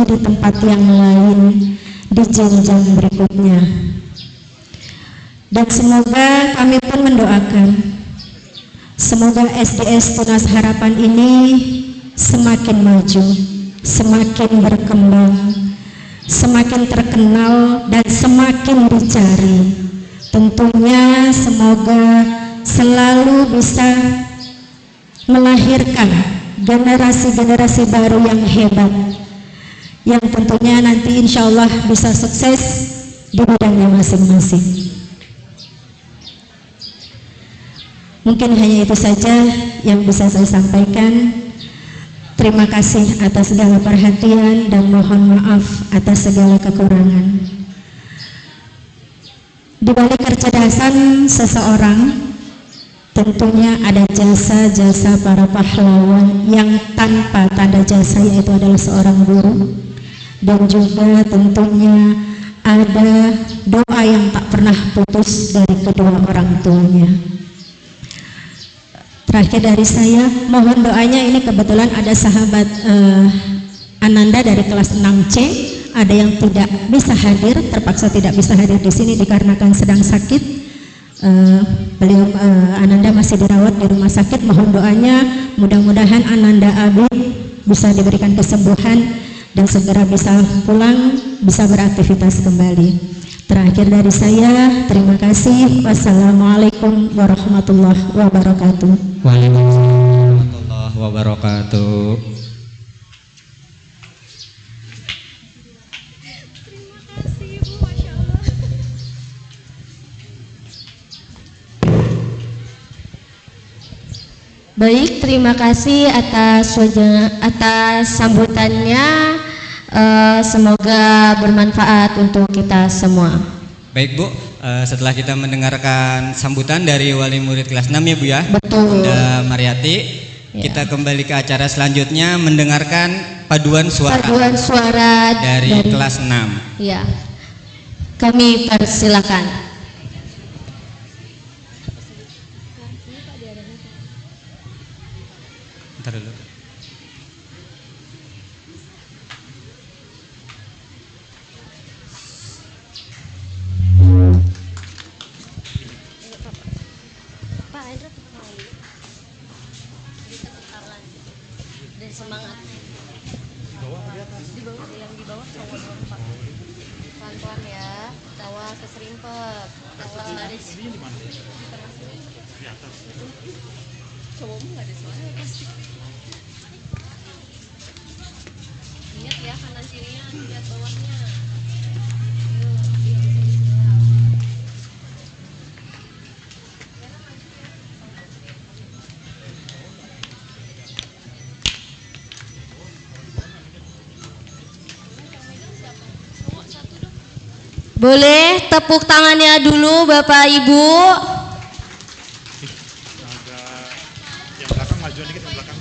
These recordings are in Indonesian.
di tempat yang lain di jenjang berikutnya. Dan semoga kami pun mendoakan semoga SDS Tunas Harapan ini semakin maju, semakin berkembang, semakin terkenal dan semakin dicari. Tentunya semoga selalu bisa melahirkan generasi-generasi baru yang hebat, yang tentunya nanti insya Allah bisa sukses di bidangnya masing-masing. Mungkin hanya itu saja yang bisa saya sampaikan. Terima kasih atas segala perhatian dan mohon maaf atas segala kekurangan. Di balik kecerdasan seseorang, tentunya ada jasa-jasa para pahlawan yang tanpa tanda jasa, yaitu adalah seorang guru. Dan juga tentunya ada doa yang tak pernah putus dari kedua orang tuanya. Terakhir dari saya, mohon doanya. Ini kebetulan ada sahabat Ananda dari kelas 6C, ada yang tidak bisa hadir, terpaksa tidak bisa hadir di sini dikarenakan sedang sakit. Beliau Ananda masih dirawat di rumah sakit. Mohon doanya, mudah-mudahan Ananda Abid bisa diberikan kesembuhan dan segera bisa pulang, bisa beraktivitas kembali. Terakhir dari saya, terima kasih. Wassalamualaikum warahmatullahi wabarakatuh. Waalaikumsalam warahmatullahi wabarakatuh. Baik, terima kasih atas sambutannya. Semoga bermanfaat untuk kita semua. Baik Bu, setelah kita mendengarkan sambutan dari wali murid kelas 6 ya Bu ya, Betul. Bunda Mariati, Ya. kita kembali ke acara selanjutnya mendengarkan paduan suara, dari kelas 6. Ya, kami persilakan. Bentar dulu. Dari semangat. Di bawah yang di bawah cowok doang Pak. Pelan-pelan ya, tawa keserimpet. Tawa baris. Di mana? Di atas. Cowokmu nggak ada suara pasti. Ingat ya, kanan kirinya lihat bawahnya. Boleh tepuk tangannya dulu Bapak Ibu. Yang belakang majuan dikit, yang belakang.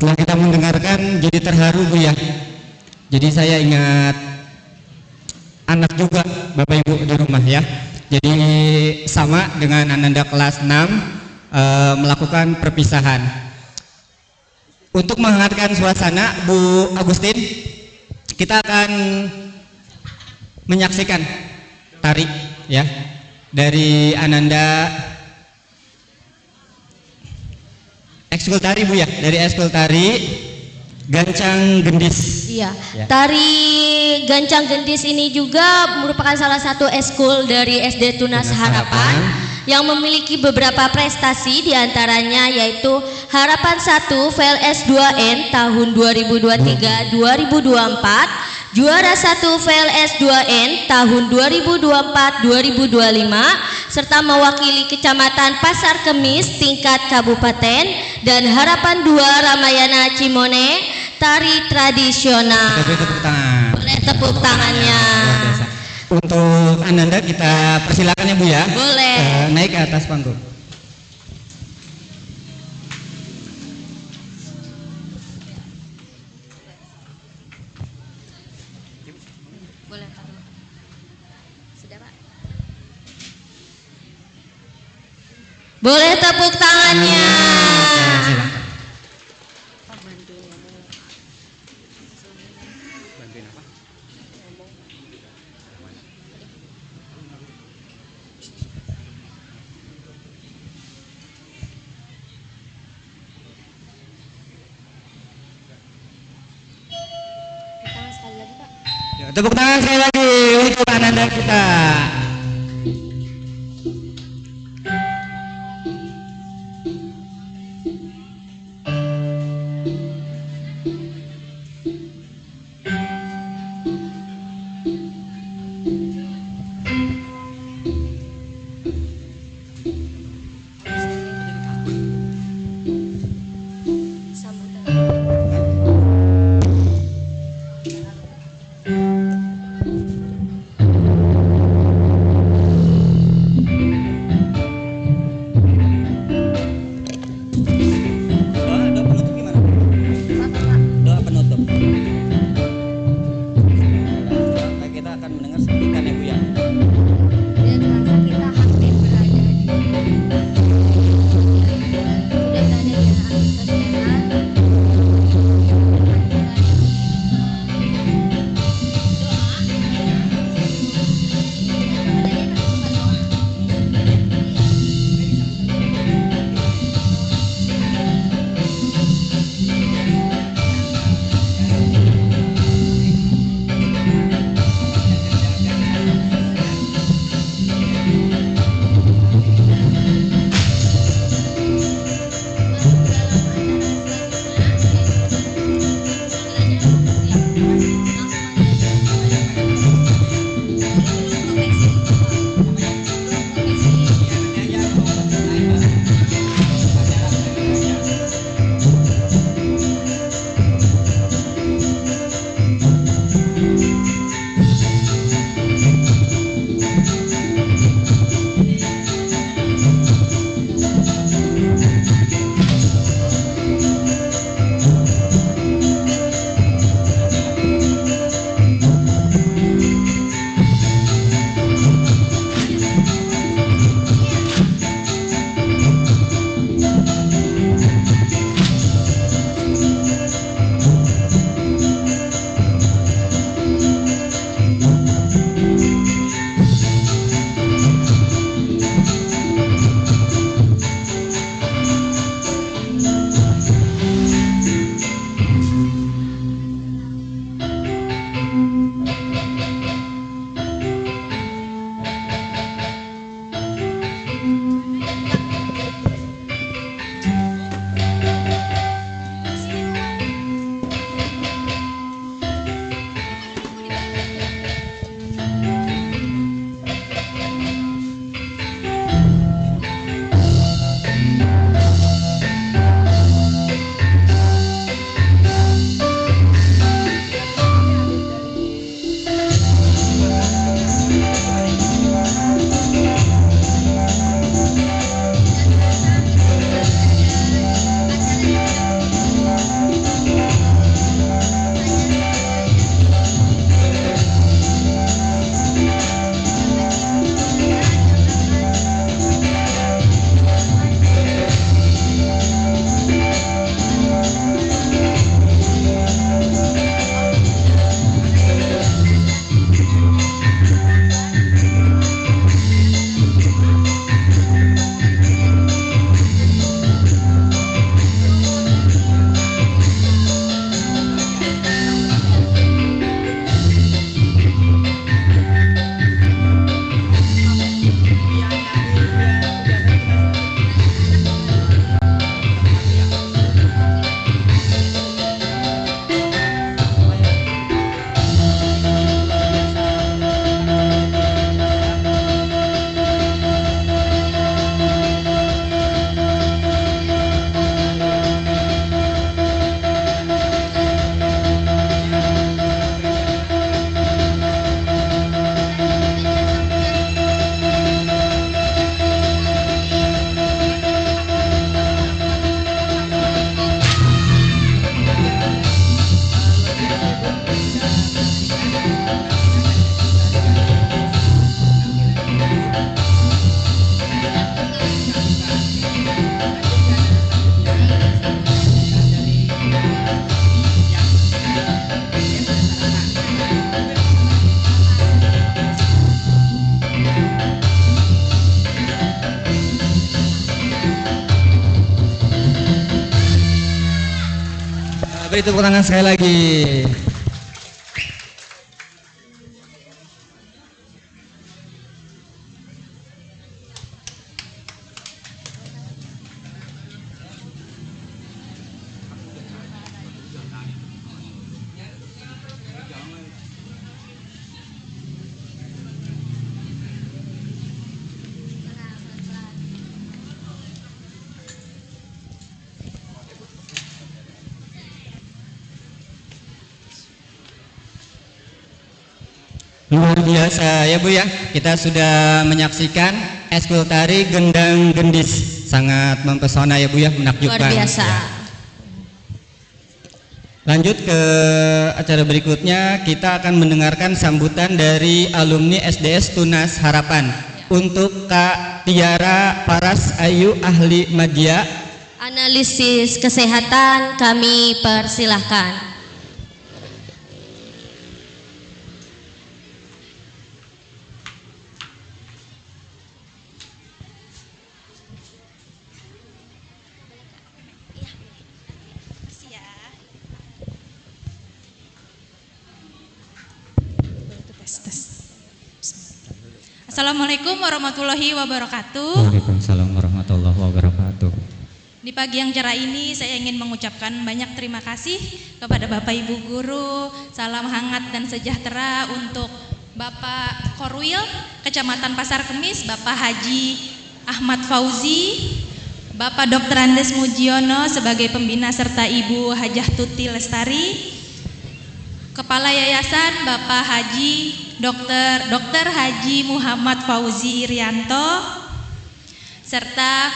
Setelah kita mendengarkan jadi terharu Bu ya. Jadi saya ingat anak juga Bapak Ibu di rumah ya. Jadi sama dengan Ananda kelas 6 melakukan perpisahan. Untuk menghangatkan suasana Bu Agustin, kita akan menyaksikan tari ya dari Ananda ekskul tari Bu ya, dari ekskul tari Gancang Gendis. Iya, Ya. tari Gancang Gendis ini juga merupakan salah satu eskul dari SD Tunas Tunas Harapan Harapan. yang memiliki beberapa prestasi, diantaranya yaitu Harapan 1 VLS 2N tahun 2023-2024, juara 1 VLS 2N tahun 2024-2025, serta mewakili Kecamatan Pasar Kemis tingkat kabupaten, dan Harapan 2 Ramayana Cimone tari tradisional. Kita beri tepuk tangan. Boleh tepuk tangannya. Luar biasa. Untuk Ananda kita persilakan ya Bu ya. Boleh. Naik ke atas panggung. Boleh. Sudah Pak. Boleh tepuk tangannya. Silakan. Bantuin apa? Tangan sekali lagi Pak. Ya, tepuk tangan sekali lagi untuk Ananda kita. Sambutan. Beri tepuk tangan sekali lagi. Luar biasa ya Bu ya, kita sudah menyaksikan eskul tari gendang gendis, sangat mempesona ya Bu ya, menakjubkan. Luar biasa. Ya. Lanjut ke acara berikutnya, kita akan mendengarkan sambutan dari alumni SDS Tunas Harapan. Untuk Kak Tiara Paras Ayu ahli media Analisis kesehatan kami persilahkan. Assalamualaikum warahmatullahi wabarakatuh. Waalaikumsalam warahmatullahi wabarakatuh. Di pagi yang cerah ini saya ingin mengucapkan banyak terima kasih kepada Bapak Ibu Guru. Salam hangat dan sejahtera untuk Bapak Korwil, Kecamatan Pasar Kemis, Bapak Haji Ahmad Fauzi, Bapak Dr. Andes Mujiono sebagai pembina serta Ibu Hajah Tuti Lestari, Kepala Yayasan Bapak Haji Dr. Haji Muhammad Fauzi Irianto, serta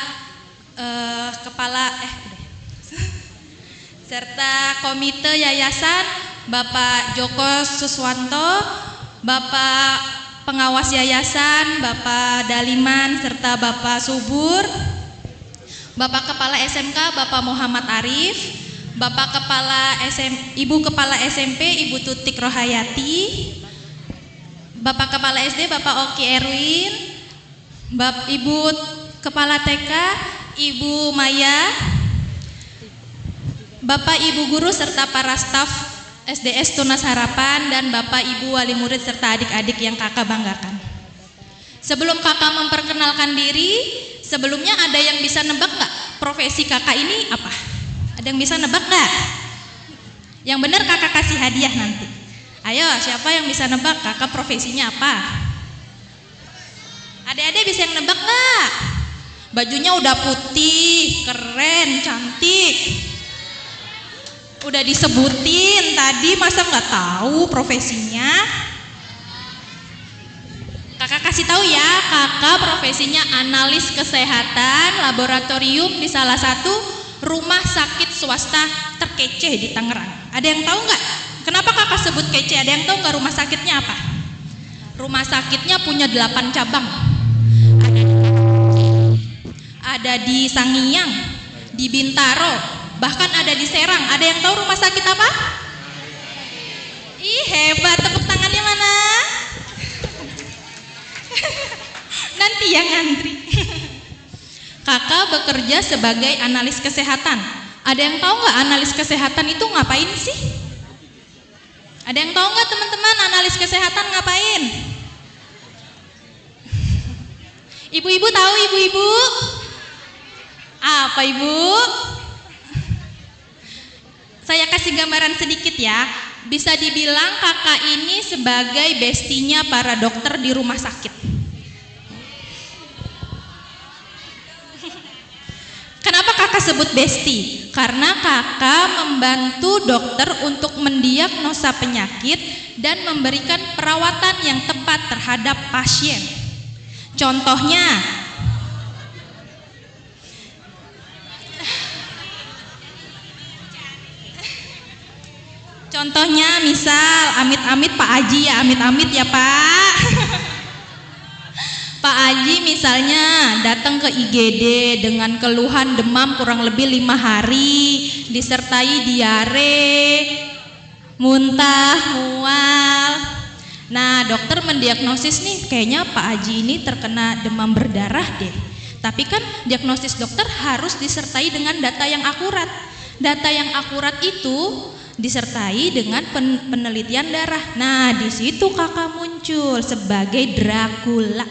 Komite Yayasan Bapak Joko Suswanto, Bapak Pengawas Yayasan Bapak Daliman serta Bapak Subur, Bapak Kepala SMK Bapak Muhammad Arif, Bapak Ibu Kepala SMP Ibu Tutik Rohayati, Bapak Kepala SD Bapak Oki Erwin, Ibu Kepala TK Ibu Maya, Bapak Ibu Guru serta para staf SDS Tunas Harapan, dan Bapak Ibu Wali Murid serta adik-adik yang kakak banggakan. Sebelum kakak memperkenalkan diri, sebelumnya ada yang bisa nebak nggak profesi kakak ini apa? Ada yang bisa nebak nggak? Yang benar kakak kasih hadiah nanti. Ayo, siapa yang bisa nebak kakak profesinya apa? Adik-adik bisa yang nebak nggak? Bajunya udah putih, keren, cantik. Udah disebutin tadi, masa nggak tahu profesinya? Kakak kasih tahu ya, kakak profesinya analis kesehatan laboratorium di salah satu rumah sakit swasta terkece di Tangerang. Ada yang tahu nggak? Kenapa kakak sebut kece? Ada yang tahu nggak rumah sakitnya apa? Rumah sakitnya punya 8 cabang. Ada di Sangiang, di Bintaro, bahkan ada di Serang. Ada yang tahu rumah sakit apa? Ih, hebat, tepuk tangannya mana? Nanti yang ngantri. Kakak bekerja sebagai analis kesehatan. Ada yang tahu nggak analis kesehatan itu ngapain sih? Ada yang tahu nggak teman-teman analis kesehatan ngapain? Ibu-ibu tahu ibu-ibu? Apa ibu? Saya kasih gambaran sedikit ya. Bisa dibilang kakak ini sebagai bestinya para dokter di rumah sakit. Kenapa kakak sebut besti? Karena kakak membantu dokter untuk mendiagnosa penyakit dan memberikan perawatan yang tepat terhadap pasien. Contohnya misal amit-amit Pak Haji ya, amit-amit ya Pak. Pak Haji misalnya datang ke IGD dengan keluhan demam kurang lebih 5 hari, disertai diare, muntah, mual. Nah, dokter mendiagnosis nih, kayaknya Pak Haji ini terkena demam berdarah deh. Tapi kan diagnosis dokter harus disertai dengan data yang akurat. Data yang akurat itu disertai dengan penelitian darah. Nah, di situ kakak muncul sebagai Dracula.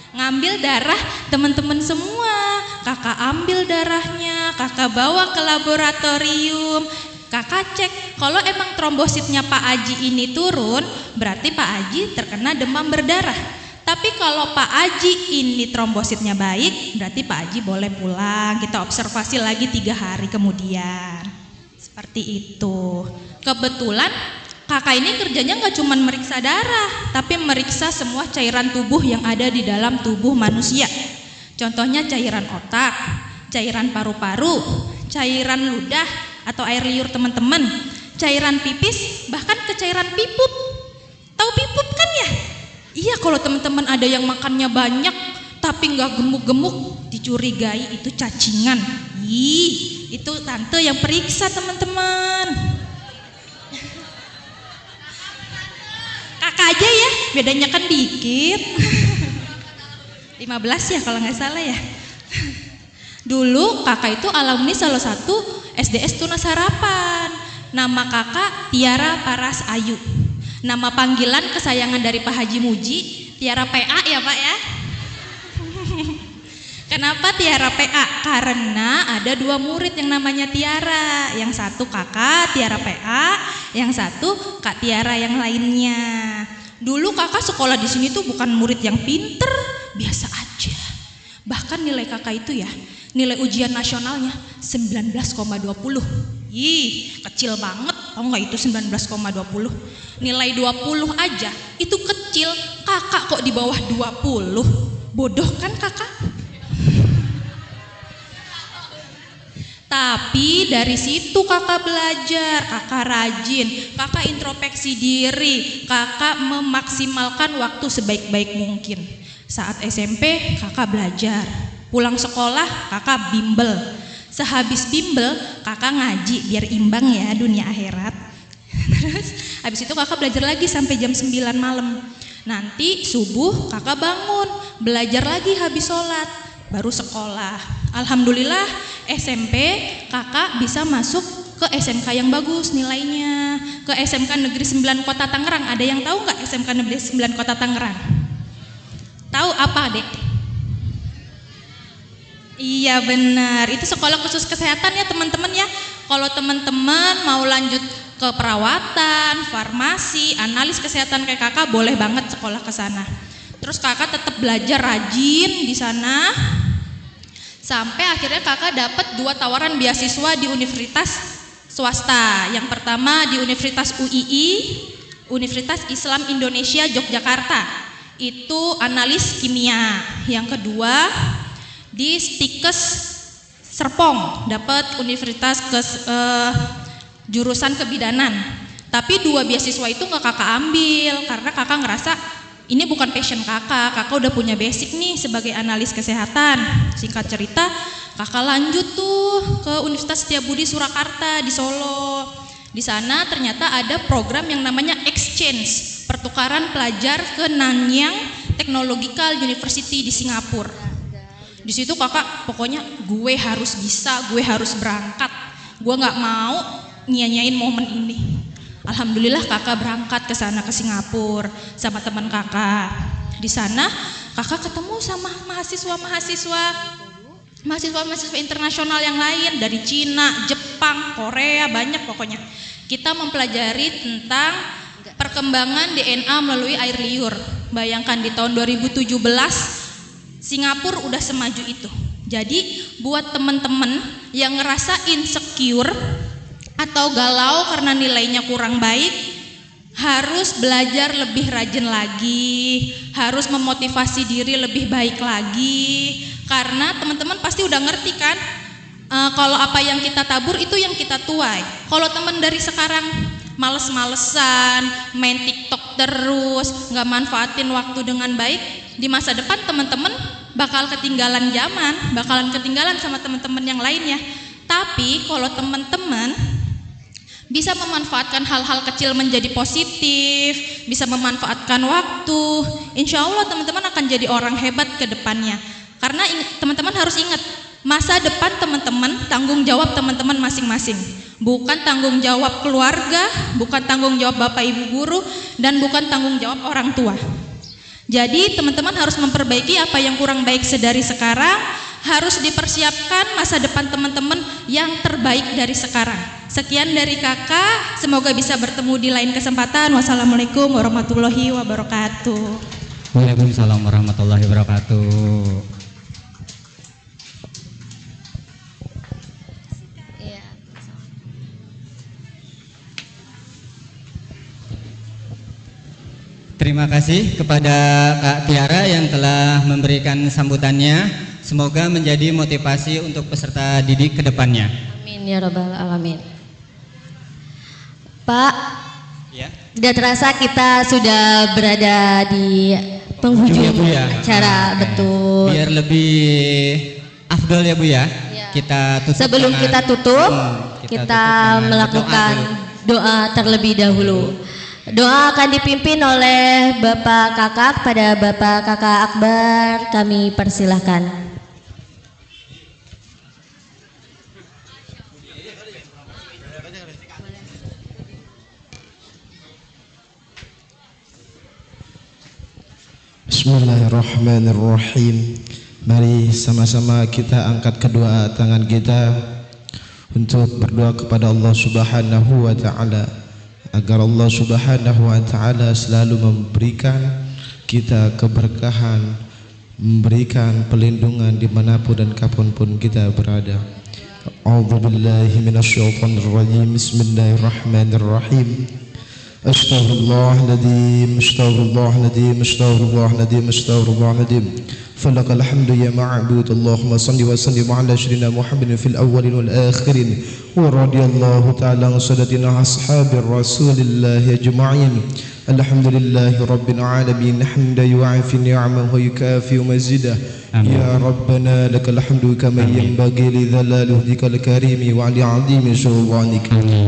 Ngambil darah teman-teman semua, kakak ambil darahnya, kakak bawa ke laboratorium, kakak cek kalau emang trombositnya Pak Aji ini turun, berarti Pak Aji terkena demam berdarah. Tapi kalau Pak Aji ini trombositnya baik, berarti Pak Aji boleh pulang. Kita observasi lagi 3 hari kemudian. Seperti itu. Kebetulan kakak ini kerjanya nggak cuma meriksa darah, tapi meriksa semua cairan tubuh yang ada di dalam tubuh manusia. Contohnya cairan otak, cairan paru-paru, cairan ludah atau air liur teman-teman, cairan pipis, bahkan ke cairan piput. Tahu piput kan ya? Iya, kalau teman-teman ada yang makannya banyak tapi nggak gemuk-gemuk, dicurigai itu cacingan. Ih, itu tante yang periksa teman-teman. Kakak aja ya, bedanya kan dikit. 15 ya kalau nggak salah ya. Dulu kakak itu alumni salah satu SDS Tunas Harapan. Nama kakak Tiara Paras Ayu. Nama panggilan kesayangan dari Pak Haji Muji, Tiara PA ya Pak ya. Kenapa Tiara PA? Karena ada 2 murid yang namanya Tiara. Yang satu kakak Tiara PA, yang satu Kak Tiara yang lainnya. Dulu kakak sekolah di sini tuh bukan murid yang pinter, biasa aja. Bahkan nilai kakak itu ya, nilai ujian nasionalnya 19,20. Ih, kecil banget. Tahu nggak itu 19,20? Nilai 20 aja itu kecil, kakak kok di bawah 20. Bodoh kan kakak? Tapi dari situ kakak belajar, kakak rajin, kakak introspeksi diri, kakak memaksimalkan waktu sebaik-baik mungkin. Saat SMP kakak belajar, pulang sekolah kakak bimbel. Sehabis bimbel kakak ngaji biar imbang ya dunia akhirat. Terus habis itu kakak belajar lagi sampai jam 9 malam. Nanti subuh kakak bangun, belajar lagi habis sholat, baru sekolah. Alhamdulillah SMP kakak bisa masuk ke SMK yang bagus nilainya, ke SMK Negeri 9 Kota Tangerang. Ada yang tahu nggak SMK Negeri 9 Kota Tangerang? Tahu apa Dek? Iya benar, itu sekolah khusus kesehatan ya teman-teman ya. Kalau teman-teman mau lanjut ke perawatan, farmasi, analis kesehatan kayak kakak, boleh banget sekolah ke sana. Terus kakak tetap belajar rajin di sana. Sampai akhirnya kakak dapat 2 tawaran beasiswa di universitas swasta. Yang pertama di Universitas UII, Universitas Islam Indonesia Yogyakarta. Itu analis kimia. Yang kedua di Stikes Serpong, dapat universitas jurusan kebidanan. Tapi 2 beasiswa itu nggak kakak ambil karena kakak ngerasa ini bukan passion kakak udah punya basic nih sebagai analis kesehatan. Singkat cerita, kakak lanjut tuh ke Universitas Setiabudi Surakarta di Solo. Di sana ternyata ada program yang namanya exchange, pertukaran pelajar ke Nanyang Technological University di Singapura. Di situ kakak pokoknya gue harus bisa, gue harus berangkat. Gue nggak mau nyanyain momen ini. Alhamdulillah kakak berangkat ke sana ke Singapura sama teman kakak. Di sana kakak ketemu sama mahasiswa internasional yang lain dari Cina, Jepang, Korea, banyak pokoknya. Kita mempelajari tentang perkembangan DNA melalui air liur. Bayangkan di tahun 2017 Singapura udah semaju itu. Jadi buat teman-teman yang ngerasa insecure atau galau karena nilainya kurang baik, harus belajar lebih rajin lagi, harus memotivasi diri lebih baik lagi. Karena teman-teman pasti udah ngerti kan, kalau apa yang kita tabur itu yang kita tuai. Kalau teman dari sekarang males-malesan, main TikTok terus, nggak manfaatin waktu dengan baik, di masa depan teman-teman bakal ketinggalan zaman, bakalan ketinggalan sama teman-teman yang lainnya. Tapi kalau teman-teman bisa memanfaatkan hal-hal kecil menjadi positif, bisa memanfaatkan waktu, insya Allah teman-teman akan jadi orang hebat ke depannya. Karena teman-teman harus ingat, masa depan teman-teman, tanggung jawab teman-teman masing-masing. Bukan tanggung jawab keluarga, bukan tanggung jawab Bapak Ibu guru, dan bukan tanggung jawab orang tua. Jadi teman-teman harus memperbaiki apa yang kurang baik sedari sekarang, harus dipersiapkan masa depan teman-teman yang terbaik dari sekarang. Sekian dari kakak, semoga bisa bertemu di lain kesempatan. Wassalamualaikum warahmatullahi wabarakatuh. Waalaikumsalam warahmatullahi wabarakatuh. Iya. Terima kasih kepada Kak Tiara yang telah memberikan sambutannya. Semoga menjadi motivasi untuk peserta didik ke depannya. Amin ya rabbal alamin. Pak, Ya. tidak terasa kita sudah berada di penghujung Ya, Bu, ya. acara. Oke. Betul. Biar lebih afdol ya Bu ya. Iya. Kita tutup Sebelum dengan- kita tutup, kita kita tutup dengan melakukan berdoa dulu. doa terlebih dahulu. Doa akan dipimpin oleh Bapak Kakak. Pada Bapak Kakak Akbar kami persilahkan. Bismillahirrahmanirrahim. Mari sama-sama kita angkat kedua tangan kita untuk berdoa kepada Allah Subhanahu wa taala agar Allah Subhanahu wa taala selalu memberikan kita keberkahan, memberikan pelindungan dimanapun dan kapanpun kita berada. A'udzubillahi minasyaitonirrajim. Bismillahirrahmanirrahim. Astaghfirullahaladzim, astaghfirullahaladzim, astaghfirullahaladzim, astaghfirullahaladzim. Falakal hamdu ya ma'bud. Allahumma salli wa sallim ala sayyidina Muhammadin fil awwalin wal akhirin. Wa radiyallahu ta'ala an sadatina ashabir rasulillahi ajma'in. Alhamdulillahi rabbil alamin. Hamda yu'afi ni'amahu wa yukafi mazidah. Ya Rabbana lakal hamdu kama yanbaghi li dhalali wajhikal karimi wa li 'azimi sultanik.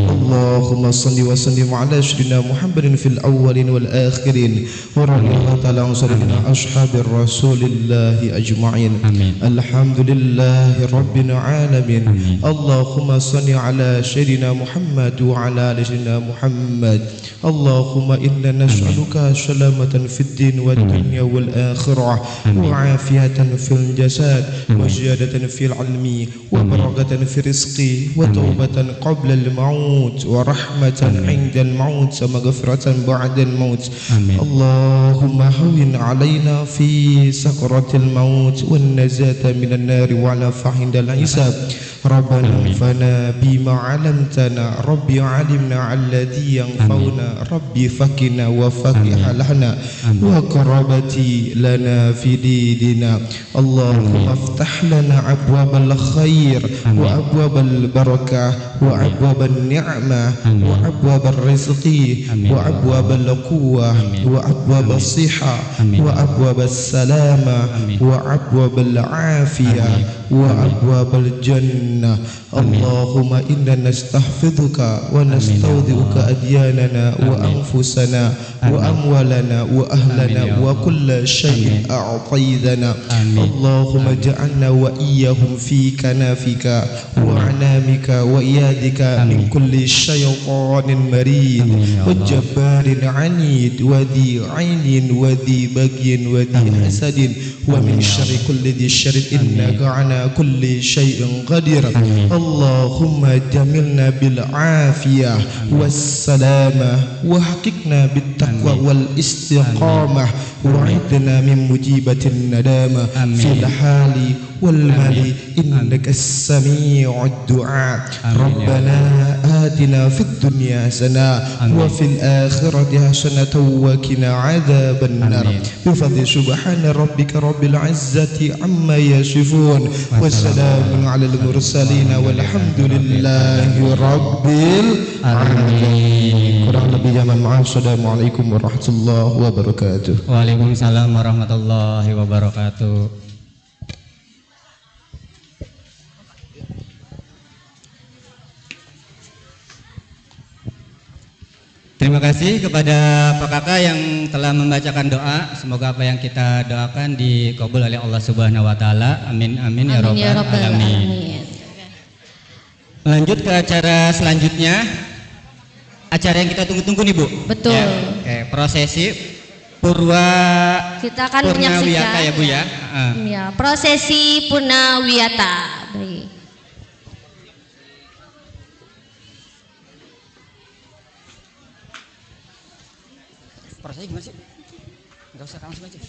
Allahumma salli wa sallim ala sayyidina Muhammadin fil awwalin wal akhirin wa radiyallahu ta'ala an sayyidina ashabir rasulillahi ajma'in. Alhamdulillahi rabbil alamin. Allahumma salli ala sayyidina Muhammad wa ala ali sayyidina Muhammad. Allahumma inna nas'aluka salamatan fid din wad dunya wal akhirah wa afiyatan fil jasad wa ziyadatan fil ilmi wa barakatan fil rizqi wa taubatan qabla al maut wa rahmatan 'inda al maut wa maghfiratan ba'da al maut. Allahumma hawwin 'alaina fi sakratil maut wan najata minan nar wa ala fahindal hisab. Rabbana fana bima 'allamtana rabbi 'alimna alladhi yanfa'una rabbi fakina wa fakih lana wa qarabati lana fi dinina. Allahumma aftah lana abwabal khair wa abwabal barakah wa abwabal ni'mah wa abwabal rizqi wa abwabal quwwah wa abwabal siha wa abwabal salama wa abwabal afiyah wa abwabal jannah. Allahumma inna nastahfidhuka wa nastawdi'uka adyanana wa anfusana wa amwalana wa ahlana wa kulla shay'in a'taytana. Allahumma ja'alna wa iyyahum fi kanafika wa anamika wa iyadika min kulli shaytanin marid wa jabbarin anid wa dhi 'ainin wa dhi bagyin wa dhi hasadin wa min syarri kulli dhi syarrin innaka 'ala kulli shay'in qadir. Allahumma jamilna bil afiyah was salamah wa haqiqna bit taqwa wal istiqamah wa 'idna min mujibatin nadama fil hali wal mali innaka as-sami'ud du'a. Rabbana atina fid dunya hasanah wa fil akhirati hasanatan wa qina 'adzaban nar. Bi fadli subhana rabbika rabbil 'izzati amma yasifun wa salamun 'alal mursalin walhamdulillahi rabbil alamin. Kurang lebihnya mohon maaf. Assalamualaikum warahmatullahi wabarakatuh. Waalaikumsalam warahmatullahi wabarakatuh. Terima kasih kepada Pak Kakak yang telah membacakan doa. Semoga apa yang kita doakan dikabul oleh Allah Subhanahu wa taala. Amin amin ya rabbal alamin. Lanjut ke acara selanjutnya. Acara yang kita tunggu-tunggu nih Bu. Betul. Ya, oke, prosesi Purwa Kita akan Purnawiyata menyaksikan ya Bu ya. ya, prosesi Purnawiyata. Baik. Prosesi gimana sih? Enggak usah langsung aja.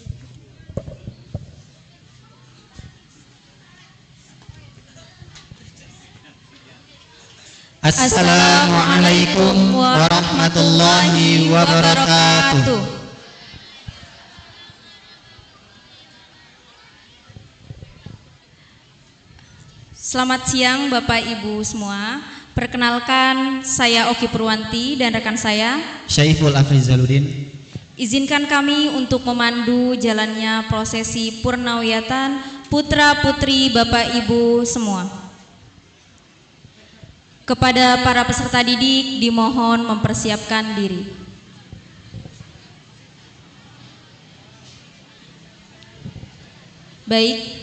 Assalamualaikum warahmatullahi wabarakatuh. Selamat siang Bapak Ibu semua. Perkenalkan, saya Oki Purwanti dan rekan saya Syaiful Afrizaludin. Izinkan kami untuk memandu jalannya prosesi Purnawiyatan putra-putri Bapak Ibu semua. Kepada para peserta didik dimohon mempersiapkan diri. Baik.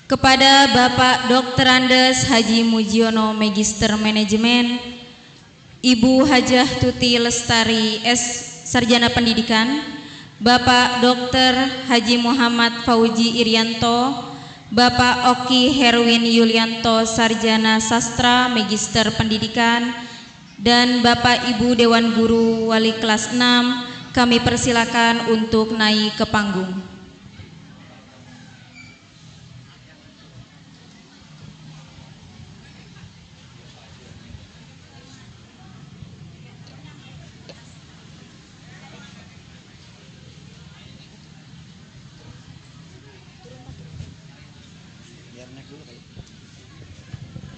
Kepada Bapak Dr. Andes Haji Mujiono Magister Manajemen, Ibu Hajah Tuti Lestari S. Sarjana Pendidikan, Bapak Dr. Haji Muhammad Fauji Irianto, Bapak Oki Herwin Yulianto Sarjana Sastra Magister Pendidikan, dan Bapak Ibu Dewan Guru Wali kelas 6, kami persilakan untuk naik ke panggung.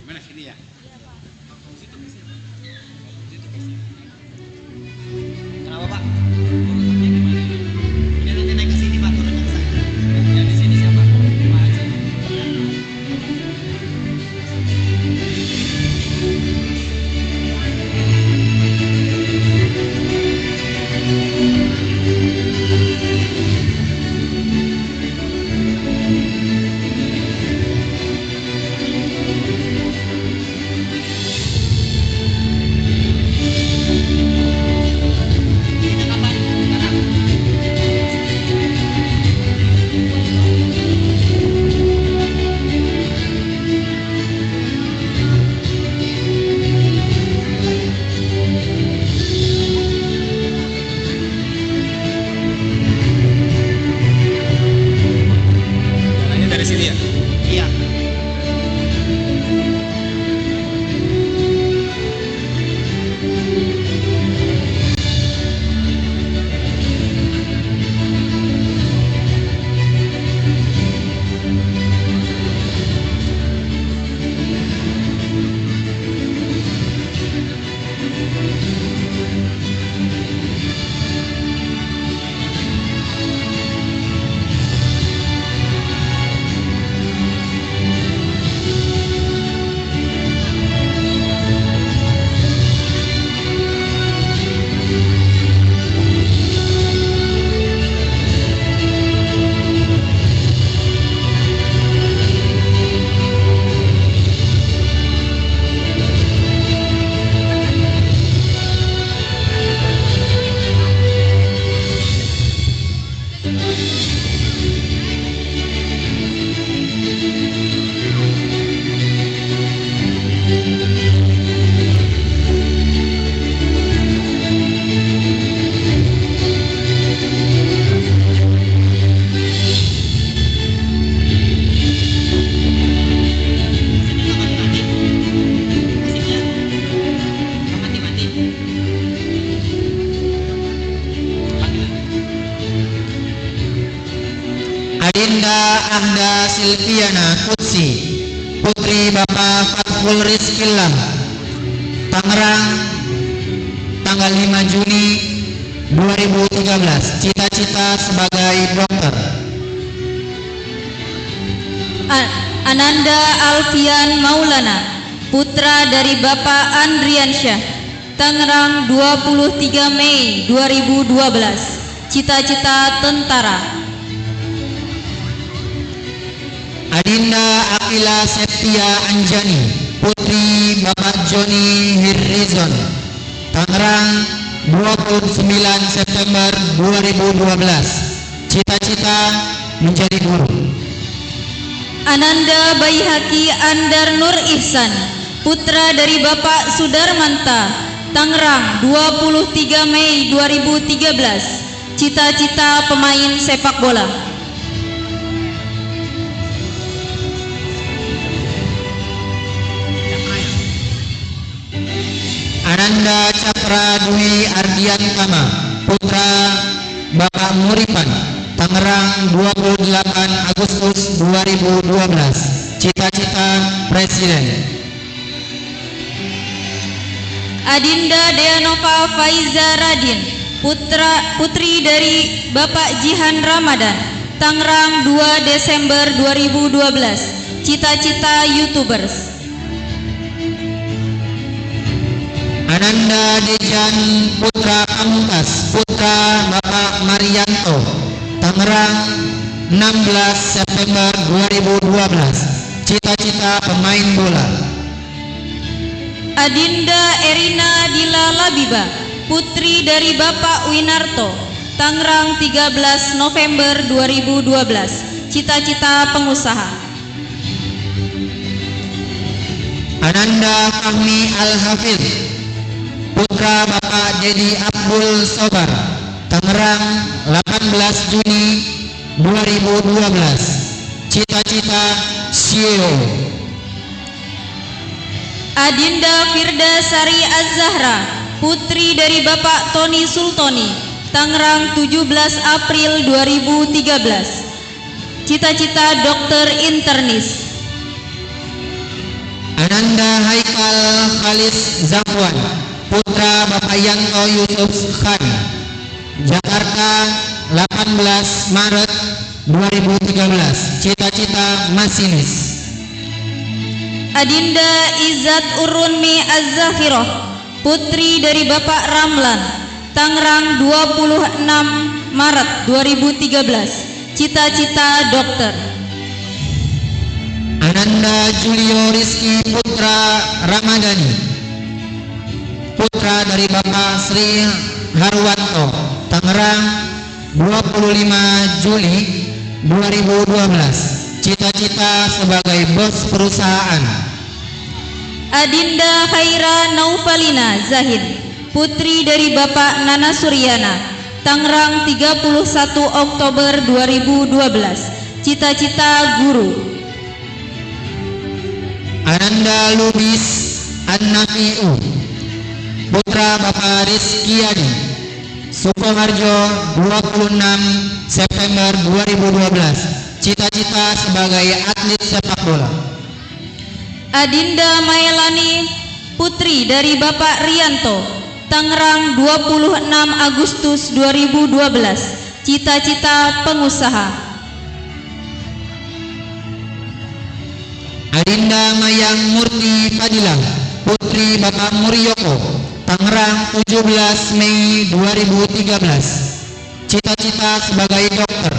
Gimana sini ya? Kenapa Pak? Ini nanti naik ke sini Pak, turunnya ke sana. Yang di sini siapa? Pak Haji. Jalannya dari sini ya? Iya. Adinda Ahda Silviana Kutsi, putri Bapak Fathul Rizkillah, Tangerang, tanggal 5 Juni 2013, cita-cita sebagai dokter. Ananda Alfian Maulana, putra dari Bapak Andriansyah, Tangerang 23 Mei 2012. Cita-cita tentara. Adinda Akila Septia Anjani, putri Bapak Joni Hirrizon, Tangerang 29 September 2012. Cita-cita menjadi guru. Ananda Baihaki Andar Nur Ihsan, putra dari Bapak Sudarmanta, Tangerang 23 Mei 2013. Cita-cita pemain sepak bola. Ananda Cakra Dwi Ardian Kama, putra Bapak Muripan, Tangerang 28 Agustus 2012. Cita-cita presiden. Adinda Deanova Faiza Radin, putri dari Bapak Jihan Ramadan, Tangerang 2 Desember 2012. Cita-cita YouTubers. Ananda Dejan Putra Pamungkas, putra Bapak Marianto, Tangerang 16 September 2012. Cita-cita pemain bola. Adinda Erina Dila Labiba, putri dari Bapak Winarto, Tangerang 13 November 2012. Cita-cita pengusaha. Ananda Fahmi Al-Hafidh, putra Bapak Dedi Abdul Sobar, Tangerang 18 Juni 2012. Cita-cita CEO. Adinda Firda Sari Az-Zahra, putri dari Bapak Tony Sultoni, Tangerang 17 April 2013. Cita-cita dokter internis. Ananda Haikal Khalis Zakwan, putra Bapak Yanto Yusuf Khan, Jakarta 18 Maret 2013. Cita-cita masinis. Adinda Izzat Urunmi Az-Zahiroh, putri dari Bapak Ramlan, Tangerang 26 Maret 2013. Cita-cita dokter. Ananda Julio Rizky Putra Ramadhani, putra dari Bapak Sri Harwanto, Tangerang 25 Juli 2012. Cita-cita sebagai bos perusahaan. Adinda Khaira Naufalina Zahid, putri dari Bapak Nana Suryana, Tangerang 31 Oktober 2012. Cita-cita guru. Ananda Lubis An-Nafi'u, putra Bapak Rizkyadi, Sukoharjo 26 September 2012. Cita-cita sebagai atlet sepak bola. Adinda Maelani, putri dari Bapak Rianto, Tangerang 26 Agustus 2012. Cita-cita pengusaha. Adinda Mayang Murti Fadilah, putri Bapak Muryoko, Tangerang 17 Mei 2013. Cita-cita sebagai dokter.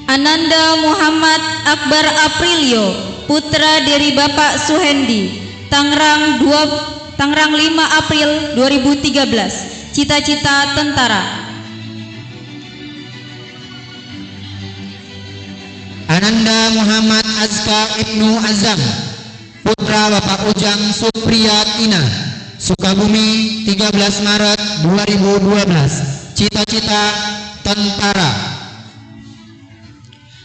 Ananda Muhammad Akbar Aprilio, putra dari Bapak Suhendi, Tangerang 5 April 2013. Cita-cita tentara. Ananda Muhammad Azka Ibnu Azam, putra Bapak Ujang Supriyatina, Sukabumi 13 Maret 2012. Cita-cita tentara.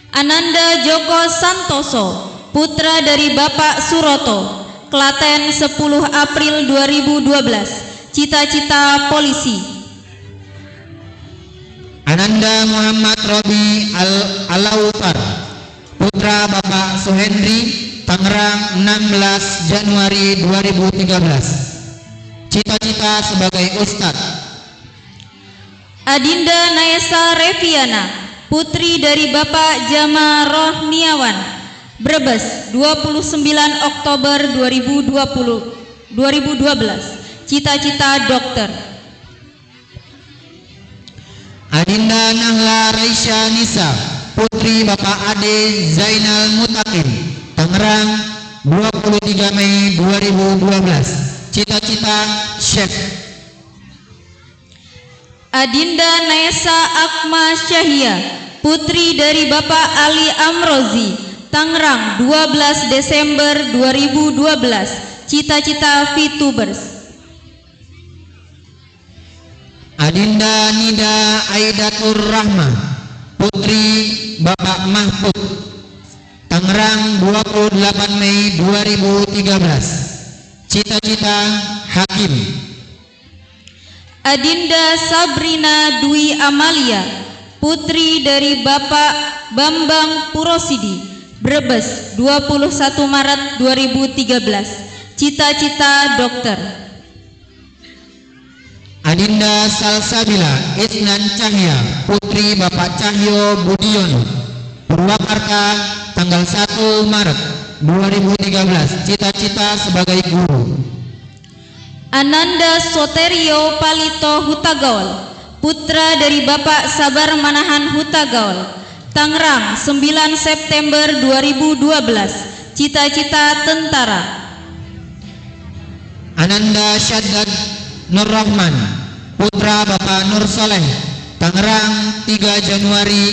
Ananda Joko Santoso, putra dari Bapak Suroto, Klaten 10 April 2012. Cita-cita polisi. Ananda Muhammad Robi Alaufar, putra Bapak Suhendri, Tangerang 16 Januari 2013. Cita-cita sebagai ustadz. Adinda Naesa Reviana, putri dari Bapak Jama Rohniawan, Brebes 29 Oktober 2020. 2012. Cita-cita dokter. Adinda Nahla Raisya Nisa, putri Bapak Ade Zainal Mutakin, Tangerang, 23 Mei 2012. Cita-cita chef. Adinda Naesa Akma Syahia, putri dari Bapak Ali Amrozi, Tangerang, 12 Desember 2012. Cita-cita VTubers. Adinda Nida Aidatur Rahma, putri Bapak Mahfud, Tangerang, 28 Mei 2013. Cita-cita hakim. Adinda Sabrina Dwi Amalia, putri dari Bapak Bambang Purosidi, Brebes, 21 Maret 2013. Cita-cita dokter. Adinda Salsabila Isnan Cahya, putri Bapak Cahyo Budiono, Purwakarta, tanggal 1 Maret 2013. Cita-cita sebagai guru. Ananda Soterio Palito Hutagaul, putra dari Bapak Sabar Manahan Hutagaul, Tangerang, 9 September 2012. Cita-cita tentara. Ananda Syaddad Nur Rahman, putra Bapak Nur Soleh, Tangerang, 3 Januari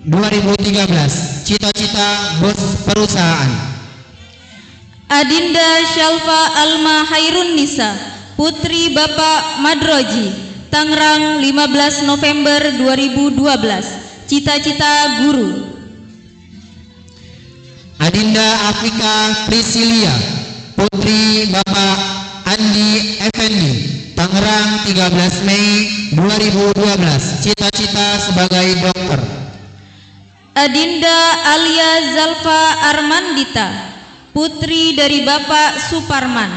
2013. Cita-cita bos perusahaan. Adinda Syalfa Alma Hairun Nisa, putri Bapak Madroji, Tangerang, 15 November 2012. Cita-cita guru. Adinda Afika Prisilia, putri Bapak Andi Effendi, Tangerang, 13 Mei 2012. Cita-cita sebagai dokter. Adinda Alia Zalfa Armandita, putri dari Bapak Suparman,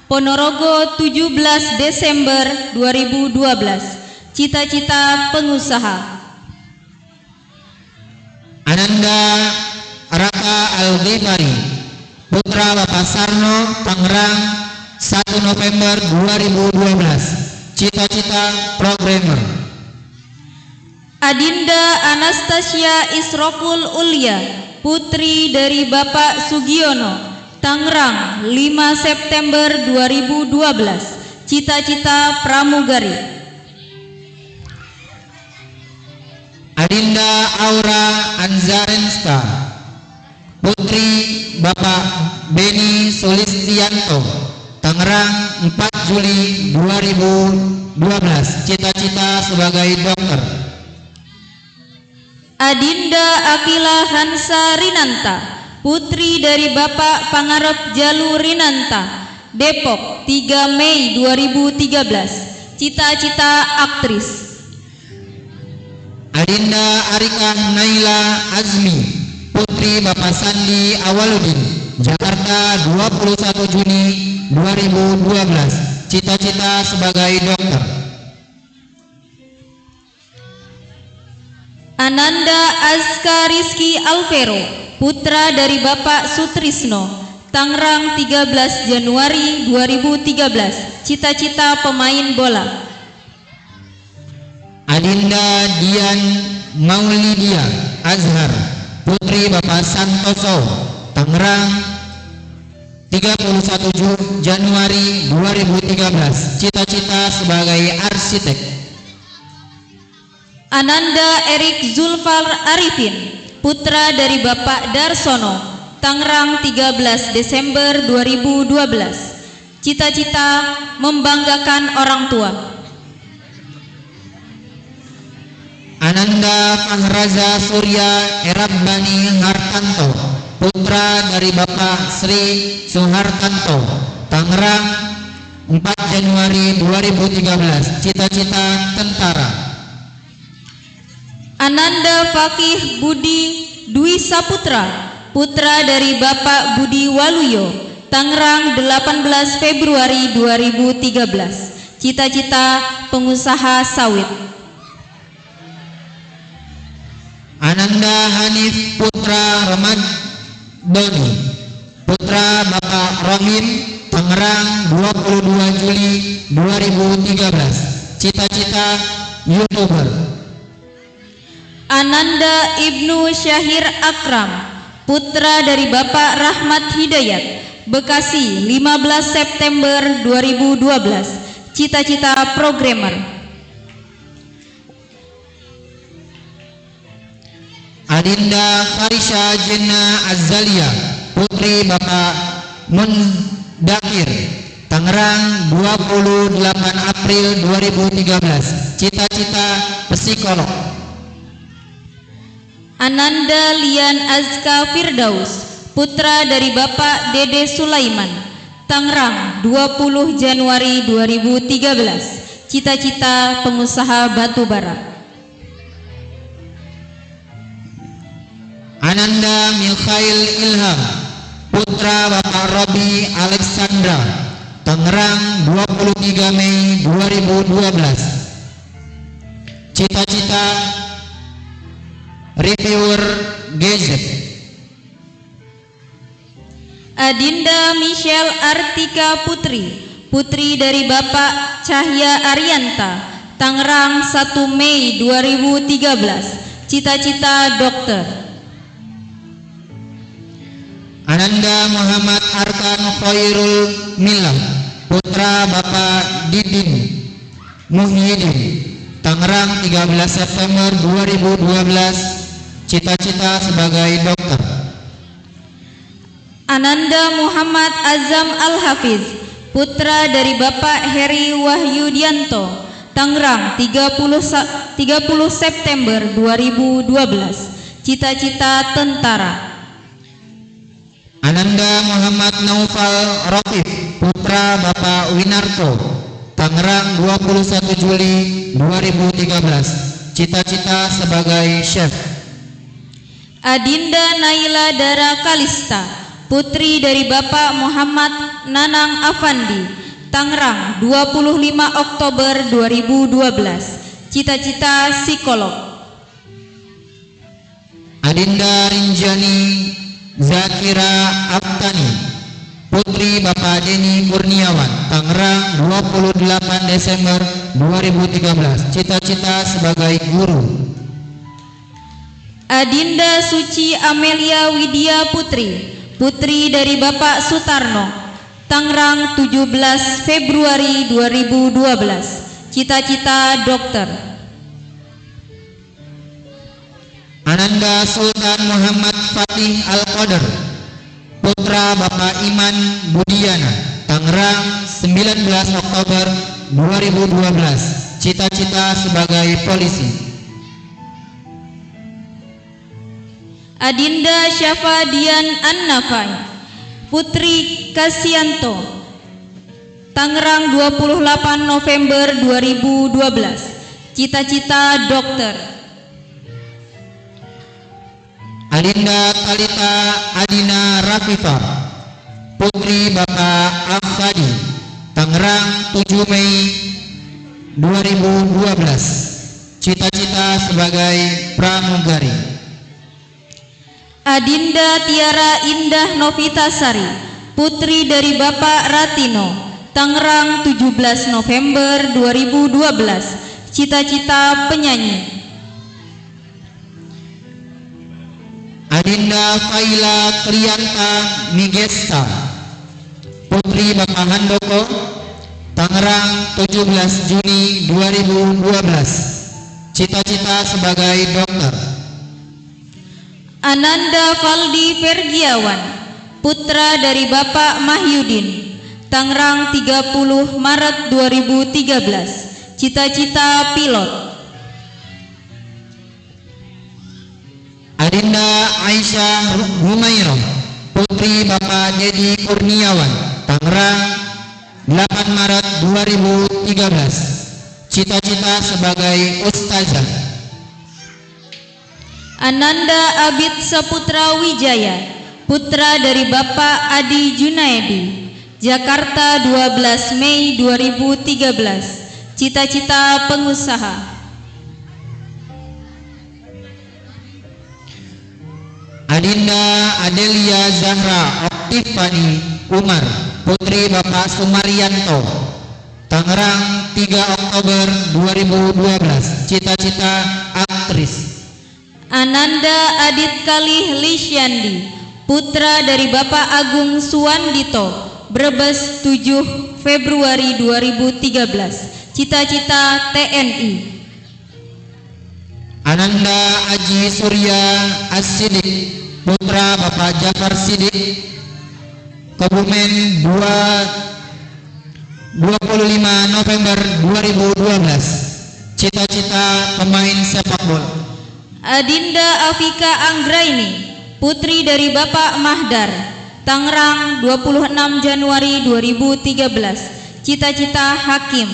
Ponorogo, 17 Desember 2012. Cita-cita pengusaha. Ananda Raka Al-Ghifari, putra Bapak Sarno, Tangerang, 1 November 2012. Cita-cita programmer. Adinda Anastasia Isrokul Ulia, putri dari Bapak Sugiono, Tangerang, 5 September 2012. Cita-cita pramugari. Adinda Aura Anzarenska, putri Bapak Beni Solistianto, Tangerang, 4 Juli 2012. Cita-cita sebagai dokter. Adinda Akila Hansa Rinanta, putri dari Bapak Pangarep Jalu Rinanta, Depok, 3 Mei 2013. Cita-cita aktris. Adinda Arika Naila Azmi, putri Bapak Sandi Awaludin, Jakarta, 21 Juni 2012. Cita-cita sebagai dokter. Ananda Azka Rizky Alvero, putra dari Bapak Sutrisno, Tangerang, 13 Januari 2013. Cita-cita pemain bola. Adinda Dian Maulidia Azhar, putri Bapak Santoso, Tangerang, 31 Januari 2013. Cita-cita sebagai arsitek. Ananda Erik Zulfar Arifin, putra dari Bapak Darsono, Tangerang, 13 Desember 2012. Cita-cita membanggakan orang tua. Ananda Fahraza Surya Erabbani Hartanto, putra dari Bapak Sri Suhartanto, Tangerang, 4 Januari 2013. Cita-cita tentara. Ananda Fakih Budi Dwi Saputra, putra dari Bapak Budi Waluyo, Tangerang, 18 Februari 2013. Cita-cita pengusaha sawit. Ananda Hanif Putra Ramad Doni, putra Bapak Rohim, Tangerang 22 Juli 2013. Cita-cita YouTuber. Ananda Ibnu Syahir Akram, putra dari Bapak Rahmat Hidayat, Bekasi 15 September 2012. Cita-cita programmer. Adinda Farisha Jenna Azalia, putri Bapak Mundakir, Tangerang 28 April 2013. Cita-cita psikolog. Ananda Lian Azka Firdaus, putra dari Bapak Dede Sulaiman, Tangerang 20 Januari 2013. Cita-cita pengusaha batubara. Ananda Mikhail Ilham, putra Bapak Robi Alexandra, Tangerang 23 Mei 2012. Cita-cita reviewer gadget. Adinda Michelle Artika Putri, putri dari Bapak Cahya Arianta, Tangerang 1 Mei 2013. Cita-cita dokter. Ananda Muhammad Arkan Khairul Milah, putra Bapak Didin Muhyiddin, Tangerang 13 September 2012. Cita-cita sebagai dokter. Ananda Muhammad Azam Al-Hafiz, putra dari Bapak Heri Wahyudianto, Tangerang 30 September 2012. Cita-cita tentara. Ananda Muhammad Naufal Rafif, putra Bapak Winarto, Tangerang 21 Juli 2013. Cita-cita sebagai chef. Adinda Naila Dara Kalista, putri dari Bapak Muhammad Nanang Afandi, Tangerang 25 Oktober 2012. Cita-cita psikolog. Adinda Rinjani Zakira Aftani, putri Bapak Deni Kurniawan, Tangerang 28 Desember 2013. Cita-cita sebagai guru. Adinda Suci Amelia Widya Putri, putri dari Bapak Sutarno, Tangerang 17 Februari 2012. Cita-cita dokter. Ananda Sultan Muhammad Fatih Al-Qadar, putra Bapak Iman Budiana, Tangerang 19 Oktober 2012. Cita-cita sebagai polisi. Adinda Syafadian An-Nafai, putri Kasianto, Tangerang 28 November 2012. Cita-cita dokter. Adinda Talita Adina Rafifah, putri Bapak Afadi, Tangerang 7 Mei 2012. Cita-cita sebagai pramugari. Adinda Tiara Indah Novitasari, putri dari Bapak Ratino, Tangerang 17 November 2012. Cita-cita penyanyi. Adinda Faila Trianta Migesta, putri Bapak Handoko, Tangerang 17 Juni 2012. Cita-cita sebagai dokter. Ananda Faldi Fergiawan, putra dari Bapak Mahyudin, Tangerang 30 Maret 2013. Cita-cita pilot. Adinda Aisyah Humairah, putri Bapak Dedi Kurniawan, Tangerang 8 Maret 2013. Cita-cita sebagai ustazah. Ananda Abid Saputra Wijaya, putra dari Bapak Adi Junaedi, Jakarta 12 Mei 2013. Cita-cita pengusaha. Adinda Adelia Zahra Optifani Umar, putri Bapak Sumaryanto, Tangerang 3 Oktober 2012, cita-cita aktris. Ananda Adit Kalih Lisyandi, putra dari Bapak Agung Suwandito, Brebes 7 Februari 2013, cita-cita TNI. Ananda Aji Surya As-Sidik, putra Bapak Jafar Sidik, Kebumen 25 November 2012, cita-cita pemain sepak bola. Adinda Afika Anggraini, putri dari Bapak Mahdar, Tangerang 26 Januari 2013, cita-cita hakim.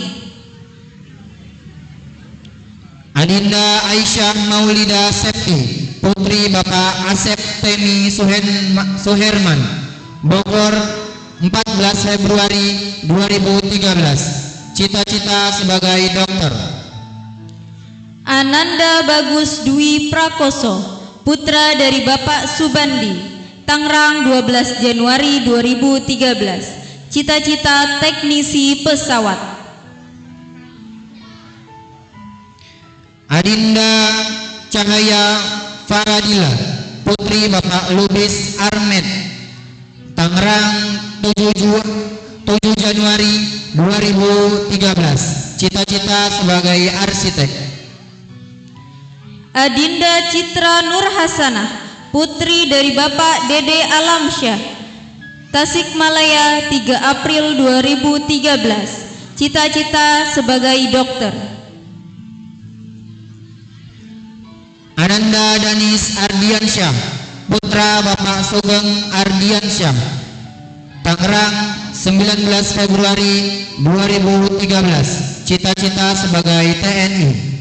Adinda Aisyah Maulida Septi, putri Bapak Asep Temi Suherman, Bogor 14 Februari 2013, cita-cita sebagai dokter. Ananda Bagus Dwi Prakoso, putra dari Bapak Subandi, Tangerang 12 Januari 2013, cita-cita teknisi pesawat. Adinda Cahaya Faradila, putri Bapak Lubis Armed, Tangerang 7 Januari 2013, cita-cita sebagai arsitek. Adinda Citra Nur Hasanah, putri dari Bapak Dede Alamsyah, Tasikmalaya 3 April 2013, cita-cita sebagai dokter. Ananda Danis Ardiansyah, putra Bapak Sugeng Ardiansyah, Tangerang 19 Februari 2013, cita-cita sebagai TNI.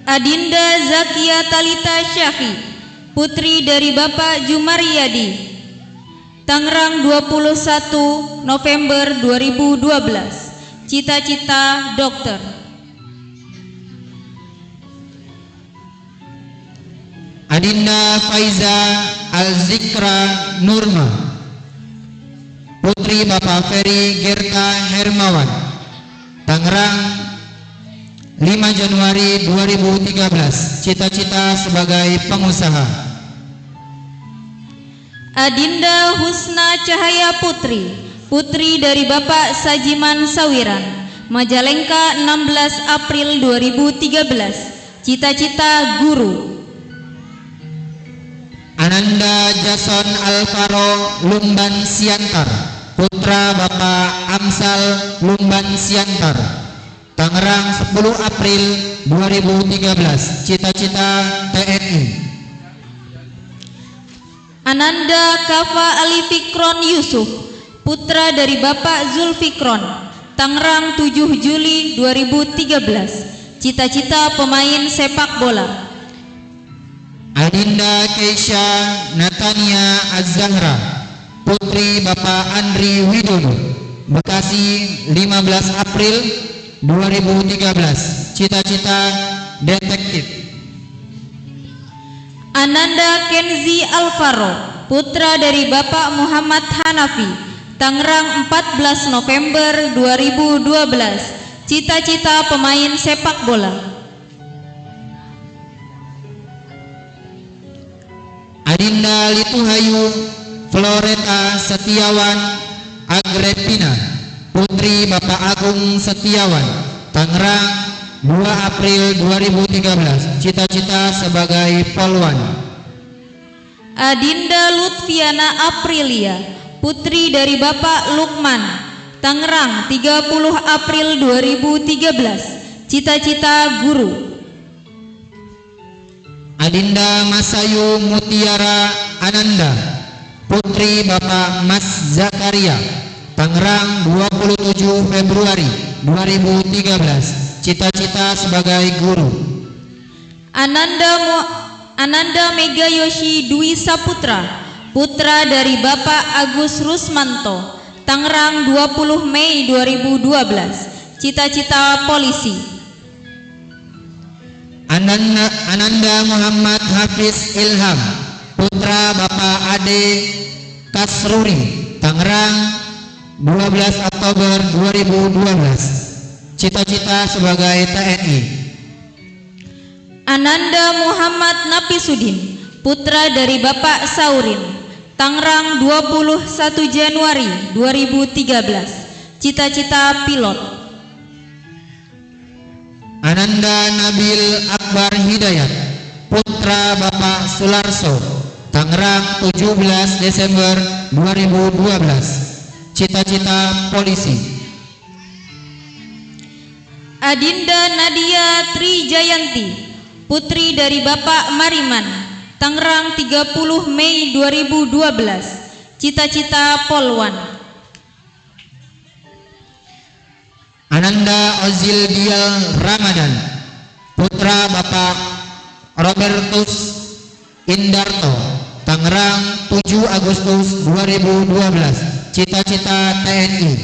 Adinda Zakia Talita Syafi, putri dari Bapak Jumaryadi, Tangerang 21 November 2012, cita-cita dokter. Adinda Faiza Al-Zikra Nurma, putri Bapak Ferry Gerta Hermawan, Tangerang 5 Januari 2013, cita-cita sebagai pengusaha. Adinda Husna Cahaya Putri, putri dari Bapak Sajiman Sawiran, Majalengka 16 April 2013, cita-cita guru. Ananda Jason Alvaro Lumban Siantar, putra Bapak Amsal Lumban Siantar, Tangerang 10 April 2013, cita-cita TNI. Ananda Kafa Ali Fikron Yusuf, putra dari Bapak Zulfikron, Tangerang 7 Juli 2013, cita-cita pemain sepak bola. Adinda Keisha Natania Az-Zahra, putri Bapak Andri Widodo, Bekasi 15 April 2013, cita-cita detektif. Ananda Kenzi Alvaro, putra dari Bapak Muhammad Hanafi, Tangerang 14 November 2012, cita-cita pemain sepak bola. Adinda Lituhayu Floreta Setiawan Agrepina, putri Bapak Agung Setiawan, Tangerang 2 April 2013, cita-cita sebagai polwan. Adinda Lutfiana Aprilia, putri dari Bapak Lukman, Tangerang 30 April 2013, cita-cita guru. Adinda Masayu Mutiara Ananda, putri Bapak Mas Zakaria, Tangerang 27 Februari 2013, cita-cita sebagai guru. Ananda Megayoshi Dwi Saputra, putra dari Bapak Agus Rusmanto, Tangerang 20 Mei 2012, cita-cita polisi. Ananda Muhammad Hafiz Ilham, putra Bapak Ade Kasruri, Tangerang 12 Oktober 2012. Cita-cita sebagai TNI. Ananda Muhammad Nafisuddin, putra dari Bapak Saurin, Tangerang 21 Januari 2013. Cita-cita pilot. Ananda Nabil Akbar Hidayat, putra Bapak Sularso, Tangerang 17 Desember 2012. Cita-cita polisi. Adinda Nadia Trijayanti, putri dari Bapak Mariman, Tangerang 30 Mei 2012. Cita-cita polwan. Ananda Ozil Dial Ramadan, putra Bapak Robertus Indarto, Tangerang 7 Agustus 2012. Cita-cita TNI.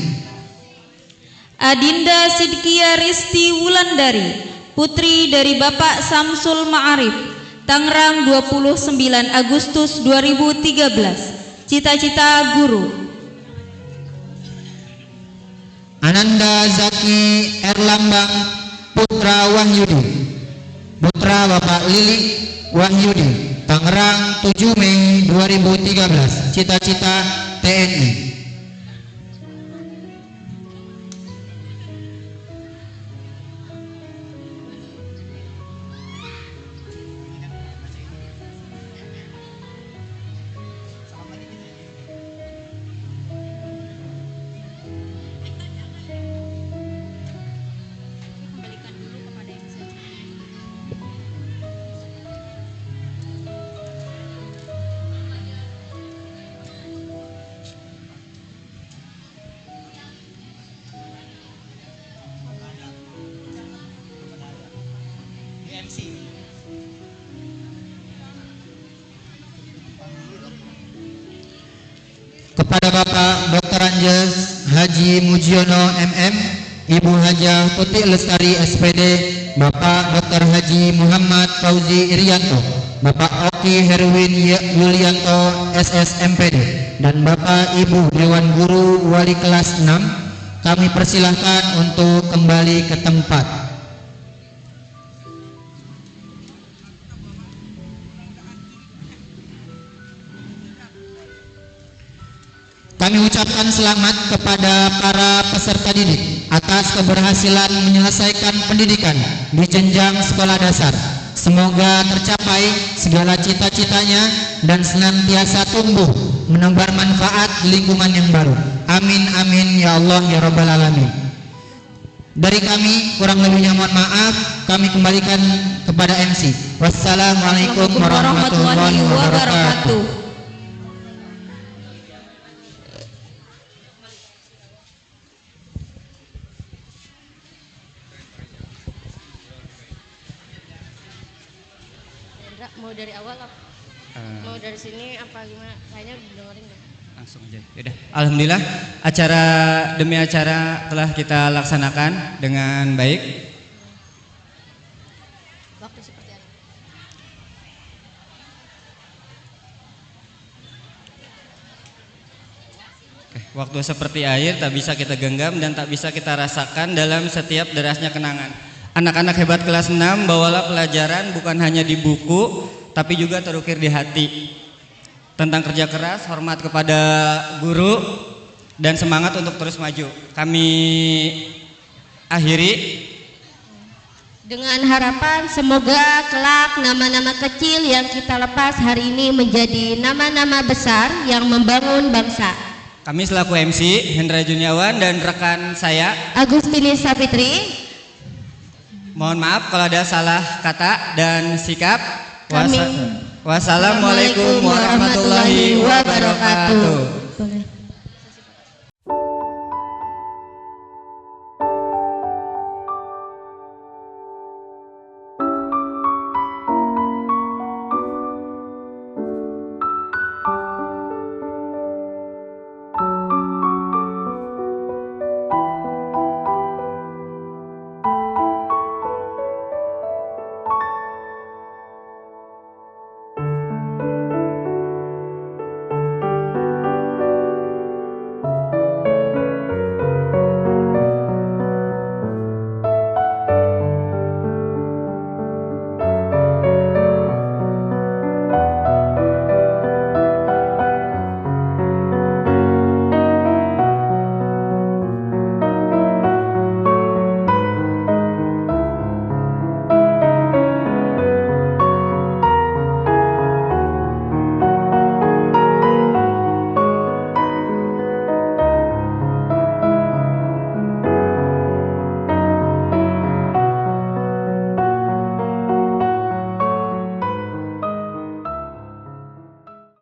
Adinda Sidkia Risti Wulandari, putri dari Bapak Samsul Ma'arif, Tangerang 29 Agustus 2013. Cita-cita guru. Ananda Zaki Erlambang, putra Wahyudi, putra Bapak Lili Wahyudi, Tangerang 7 Mei 2013. Cita-cita TNI. Kepada Bapak Dr. Anjas Haji Mujiono MM, Ibu Hajah Tuti Lestari SPD, Bapak Dr. Haji Muhammad Fauzi Irianto, Bapak Oki Herwin Yulianto SSMPD, dan Bapak Ibu Dewan Guru Wali Kelas 6, kami persilahkan untuk kembali ke tempat. Kami ucapkan selamat kepada para peserta didik atas keberhasilan menyelesaikan pendidikan di jenjang sekolah dasar. Semoga tercapai segala cita-citanya dan senantiasa tumbuh menebar manfaat di lingkungan yang baru. Amin amin ya Allah ya Rabbal alamin. Dari kami kurang lebihnya mohon maaf, kami kembalikan kepada MC. Wassalamualaikum warahmatullahi wabarakatuh. Mau dari awal apa? Mau dari sini apa gimana? Kayaknya dengerin deh. Langsung aja. Yaudah. Alhamdulillah acara demi acara telah kita laksanakan dengan baik. Waktu seperti apa? Waktu seperti air tak bisa kita genggam dan tak bisa kita rasakan dalam setiap derasnya kenangan. Anak-anak hebat kelas 6, bawalah pelajaran bukan hanya di buku, tapi juga terukir di hati. Tentang kerja keras, hormat kepada guru, dan semangat untuk terus maju. Kami akhiri dengan harapan semoga kelak nama-nama kecil yang kita lepas hari ini menjadi nama-nama besar yang membangun bangsa. Kami selaku MC, Hendra Juniawan, dan rekan saya, Agustini Sapitri. mohon maaf kalau ada salah kata dan sikap. Kami Wassalamualaikum warahmatullahi wabarakatuh. Boleh.